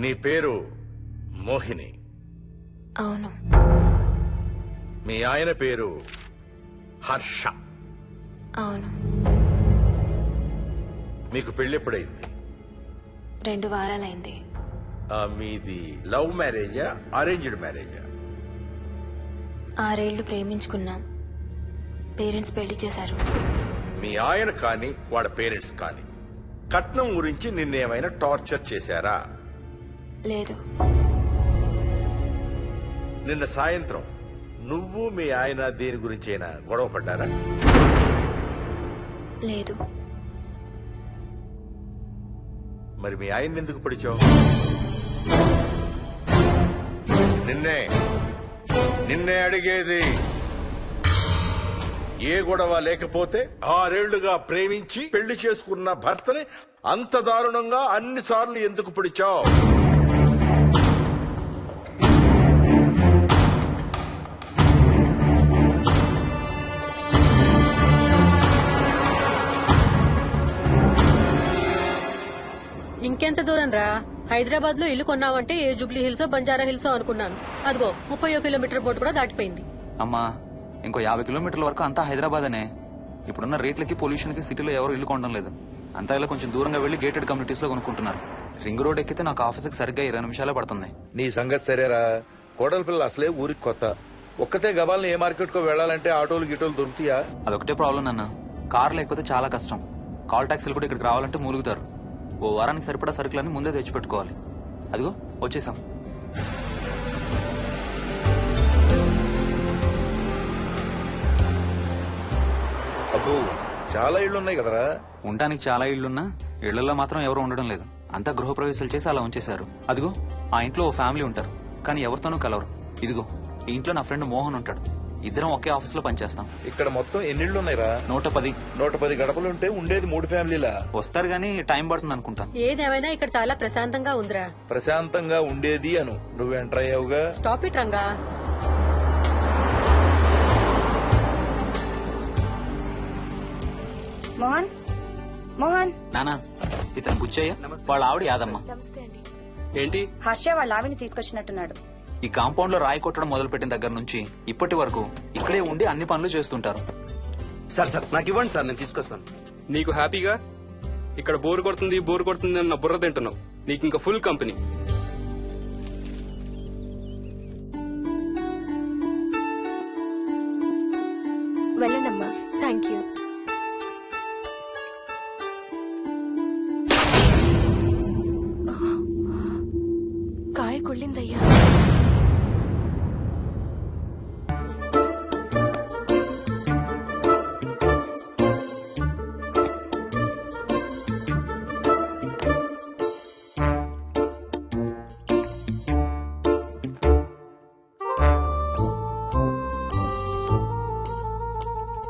నీ పేరు మోహిని. అవును. మీ ఆయన పేరు హర్ష. అవును. మీకు పెళ్ళెప్పుడైంది? 2 వారాలైంది. మీది లవ్ మ్యారేజా అరేంజ్డ్ మ్యారేజా? 6 ఏళ్లు ప్రేమించుకున్నాం. పేరెంట్స్ పెళ్లి చేశారు. మీ ఆయన కానీ వాళ్ళ పేరెంట్స్ కానీ కట్నం గురించి నిన్నేమైనా టార్చర్ చేశారా? లేదు. నిన్న సాయంత్రం నువ్వు మీ ఆయన దేని గురించైనా గొడవ పడ్డారా? లేదు. మరి మీ ఆయన్ని ఎందుకు పడిచావు? నిన్నే అడిగేది. ఏ గొడవ లేకపోతే 6 ఏళ్లుగా ప్రేమించి పెళ్లి చేసుకున్న భర్తని అంత దారుణంగా అన్నిసార్లు ఎందుకు పిడిచావు? ఇంకెంత దూరం రా? హైదరాబాద్ లో ఇల్లు కొన్నావంటే ఏ జూబ్లీ హిల్సో బంజారా హిల్సో అనుకున్నాను. అదిగో 30 కిలోమీటర్ బోర్డు కూడా దాటిపోయింది. అమ్మా, ఇంకో 50 కిలోమీటర్ల వరకు అంతా హైదరాబాద్ అనే. ఇప్పుడున్న రేట్లకి పొల్యూషన్ కి సిటీలో ఎవరు ఇల్లు కొనడం లేదు. అంతా ఇలా కొంచెం దూరంగా వెళ్లి గేటెడ్ కమ్యూనిటీస్ లో కొనుక్కుంటున్నారు. రింగ్ రోడ్ ఎక్కితే నాకు ఆఫీస్కి సరిగ్గా 20 నిమిషాలే పడుతుంది. నీ సంగతి సరేరా, కోడల పిల్ల అసలే ఊరికి కొత్త. ఒక్కతే గబాల్ని ఏ మార్కెట్ కో వెళ్లాలంటే ఆటోలు గిటోలు దొరుకుతాయా? అదొకటే ప్రాబ్లం నాన్న. కార్ లేకపోతే చాలా కష్టం. కాల్ టాక్సీలు కూడా ఇక్కడికి రావాలంటే మూలుగుతారు. ఓ వారానికి సరిపడా సరుకులన్నీ ముందే తెచ్చిపెట్టుకోవాలి. అదిగో వచ్చేసాం. అబ్బో, చాలా ఇళ్లున్నాయి కదరా. ఉండడానికి చాలా ఇళ్లున్నా ఇళ్లలో మాత్రం ఎవరు ఉండడం లేదు. అంతా గృహప్రవేశాలు చేసి అలా ఉంచేశారు. అదిగో ఆ ఇంట్లో ఓ ఫ్యామిలీ ఉంటారు, కానీ ఎవరితోనూ కలవరు. ఇదిగో ఈ ఇంట్లో నా ఫ్రెండ్ మోహన్ ఉంటాడు. ఇద్దరం ఒకే ఆఫీస్ లో పనిచేస్తాం. ఇక్కడ మొత్తం ఎన్నిళ్లున్నాయిరా? 110. 110 గడపలుంటే ఉండేది 3 ఫ్యామిలీలా. వస్తారు గానీ టైం పడుతుంది అనుకుంటాను. ఏదేమైనా ఇక్కడ చాలా ప్రశాంతంగా ఉందిరా. ప్రశాంతంగా ఉండేది అను, నువ్వు ఎంటర్ అయ్యావుగా. Stop it Ranga. మోహన్, మోహన్. నానా, ఇతను బుచ్చయ్య, వాళ్ళ ఆవిడ యాదమ్మ. ఏంటి? హర్ష వాళ్ళ ఆవిని తీసుకొచ్చినట్టున్నాడు. ఈ కాంపౌండ్ లో రాయి కొట్టడం మొదలు పెట్టిన దగ్గర నుంచి ఇప్పటి వరకు ఇక్కడే ఉండి అన్ని పనులు చేస్తుంటారు. సార్ నాకు ఇవ్వండి సార్, నేను తీసుకొస్తాను. నీకు హ్యాపీగా ఇక్కడ బోర్ కొడుతుంది అన్న బుర్ర తింటున్నావు. నీకు ఇంకా ఫుల్ కంపెనీ. వెళ్ళండమ్మా. Thank you. కాయ కుళ్ళిందయ్యా.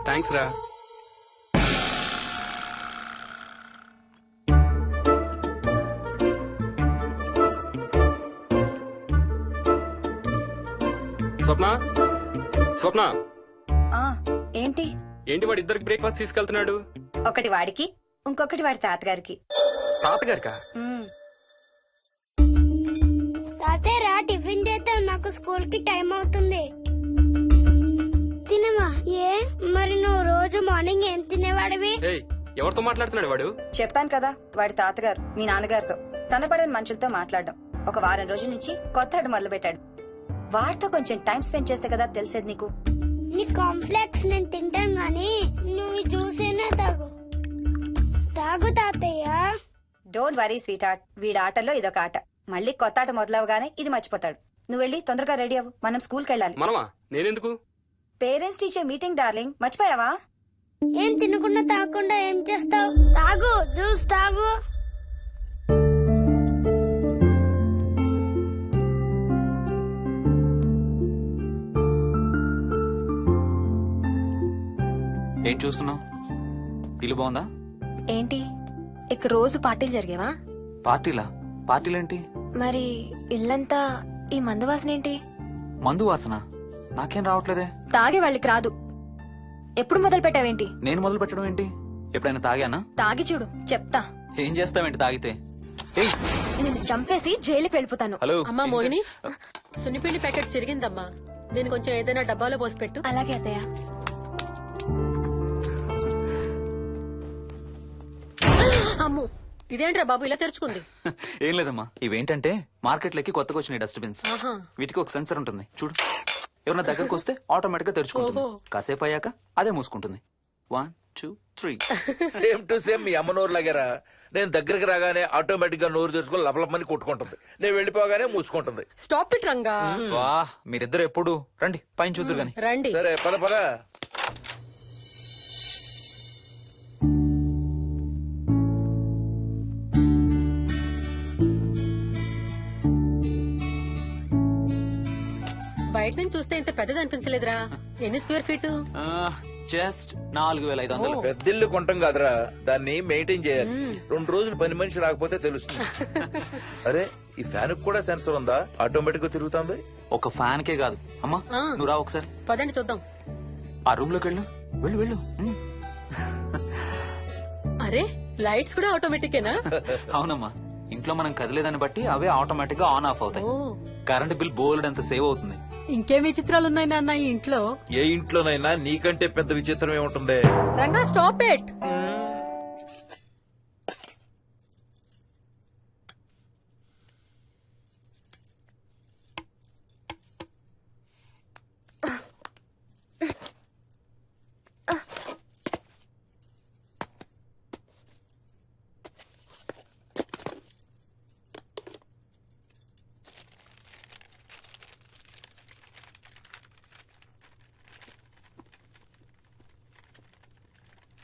థ్యాంక్స్ రా. స్వప్న, స్వప్న. ఆ ఏంటి? ఏంటి వాడి ఇద్దరికి బ్రేక్ఫాస్ట్ తీసుకెళ్తున్నాడు? ఒకటి వాడికి, ఇంకొకటి వాడి తాతగారికి. తాతగారికా? తాతయ్య టిఫిన్ చేద్దాం, నాకు స్కూల్ కి టైం అవుతుంది. తినమా? ఏ మరి నువ్వు రోజు మార్నింగ్ ఏం తినేవాడివి? ఎవరితో మాట్లాడుతున్నాడు వాడు? చెప్పాను కదా, వాడి తాతగారు మీ నాన్నగారితో కనపడని మనుషులతో మాట్లాడడం. ఒక వారం రోజుల నుంచి కొత్త ఆడు మొదలు పెట్టాడు. వాడితో కొంచెం టైం స్పెండ్ చేస్తే కదా తెలిసేది నీకు. నీ కాంప్లెక్స్ నేను తింటాను గానీ నువ్వు జ్యూసేనా తాగు. తాగు తాతయ్య. డోంట్ వరీ స్వీట్ హార్ట్, వీడి ఆటల్లో ఇదొక ఆట. మళ్ళీ కొత్త ఆట మొదలవగానే ఇది మర్చిపోతాడు. నువ్వు వెళ్ళి తొందరగా రెడీ అవ్వు, మనం స్కూల్కి వెళ్ళాలి. మనమా? నేనెందుకు? పేరెంట్స్ టీచర్ మీటింగ్ డార్లింగ్, మర్చిపోయావా? ఏం తినకుండా తాగకుండా ఏం చేస్తావు? తాగు, జ్యూస్ తాగు. ఏం చూస్తున్నావు? ఇల్లు బాగుందా? ఏంటి ఇక్కడ రోజు పార్టీలు జరిగేవా? పార్టీలా? పార్టీలేంటి? మరి ఇల్లంతా ఈ మందు వాసన ఏంటి? మందు వాసన నాకేం రావట్లేదే. తాగే వాళ్ళకి రాదు. ఎప్పుడు మొదలు పెట్టావేంటి? నేను మొదలు పెట్టడం ఏంటి? ఎప్పుడైనా తాగానా? తాగి చూడు, చెప్తా. ఏం చేస్తావేంటి తాగితే? ఏయ్, నేను చంపేసి జైలుకి వెళ్ళిపోతాను. హలో అమ్మా మోహిని సున్నిపిండి ప్యాకెట్ చిరిగిందమ్మా. దీని కొంచెం ఏదైనా డబ్బాలో పోసి పెట్టు. అలాగే అత్తయ్య. అమ్ము ఇదేంట్రా బాబు ఇలా తెరుచుకుంది? ఏం లేదమ్మా, ఇవేంటంటే మార్కెట్లోకి కొత్తగా వచ్చిన డస్ట్బిన్స్. ఆహా. వీటికి ఒక సెన్సర్ ఉంటుంది చూడు. ఎవరైనా దగ్గరకు వస్తే ఆటోమేటిక్ గా తెరుచుకుంటుంది. ఓహో. కాసేపు అయ్యాక అదే మూసుకుంటుంది. 1 2 3. సేమ్ టు సేమ్ మీ అమ్మ నోరు లాగారా. నేను దగ్గరికి రాగానే ఆటోమేటిక్ గా నోరు తెరుచుకొని లపలపమని కొట్టుకుంటుంది. నేను వెళ్ళిపోగానే మూసుకుంటుంది. Stop it Ranga. వా, మీరిద్దరు ఎప్పుడు రండి పైన చూద్దరు గాని. రండి. సరే పద పద. బయట నుంచి చూస్తే ఇంత పెద్దది అనిపించలేదురా. ఎన్ని స్క్వేర్ ఫీట్? జస్ట్ 4500. పెద్దిల్లు కొంటాం కాదురా, దాన్ని మెయింటైన్ చేయాలి. 2 రోజులు పని మనిషి రాకపోతే తెలుస్తుంది. అరే ఈ ఫ్యాన్ కూడా సెన్సర్ ఉందా? ఆటోమేటిక్ గా తిరుగుతుంది. ఒక ఫ్యాన్ కే కాదు అమ్మా. ఆ. నువ్వు రా ఒకసారి పదండి చూద్దాం. ఆ రూమ్ లోకి వెళ్ళు. వెళ్ళు వెళ్ళు. అరే లైట్స్ కూడా ఆటోమేటికేనా? అవునమ్మా, ఇంట్లో మనం కదిలేదాన్ని బట్టి అవే ఆటోమేటిక్ గా ఆన్ ఆఫ్ అవుతాయి. ఓ. కరెంట్ బిల్ బోల్డ్ అంత సేవ్ అవుతుంది. ఇంకేం విచిత్రాలు ఉన్నాయి నాన్న ఈ ఇంట్లో? ఏ ఇంట్లోనైనా నీకంటే పెద్ద విచిత్రం ఏముంటుంది? Ranga stop it. మ్మ్.